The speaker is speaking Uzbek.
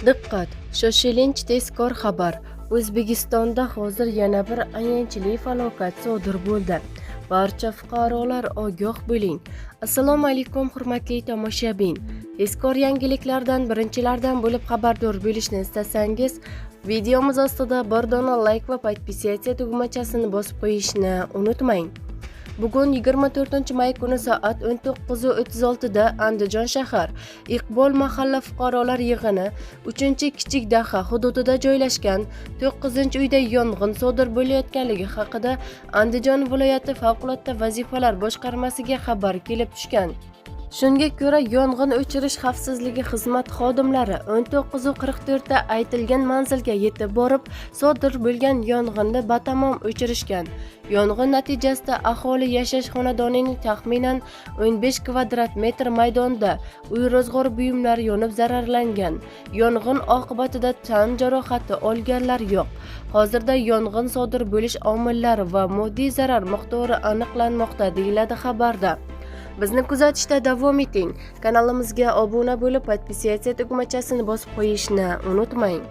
Diqqat! Shoshilinch tezkor xabar. O'zbekistonda hozir yana bir ayanchli falokat sodir bo'ldi. Barcha fuqarolar ogoh bo'ling. Assalomu alaykum hurmatli tomoshabin. Tezkor yangiliklardan birinchilardan bo'lib xabardor bo'lishni istasangiz, videomiz ostida bir dona like va podpisatsiya tugmachasini bosib qo'yishni unutmang. Bugun 24-may kuni soat 19:36 da Andijon shahar Iqbol mahalla fuqarolar yig'ini 3-kichik daha hududida joylashgan 9-uyda yong'in sodir bo'layotganligi haqida Andijon viloyati favqulodda vazifalar boshqarmasiga xabar kelib tushgan. Shunga ko'ra, yong'in o'chirish xavfsizligi xizmat xodimlari 19:44 da aytilgan manzilga yetib borib, sodir bo'lgan yong'inni batamom o'chirishgan. Yong'in natijasida aholi yashash xonadonining taxminan 15 kvadrat metr maydonida uy-ro'zg'or buyumlari yonib zararlangan. Yong'in oqibatida tan jarohati olganlar yo'q. Hozirda yong'in sodir bo'lish omillari va moddiy zarar miqdori aniqlanmoqda, deyiladi xabarda. Bizni kuzatishda davom eting. Kanalimizga obuna bo'lib, podpisatsiya tugmachasini bosib qo'yishni unutmang.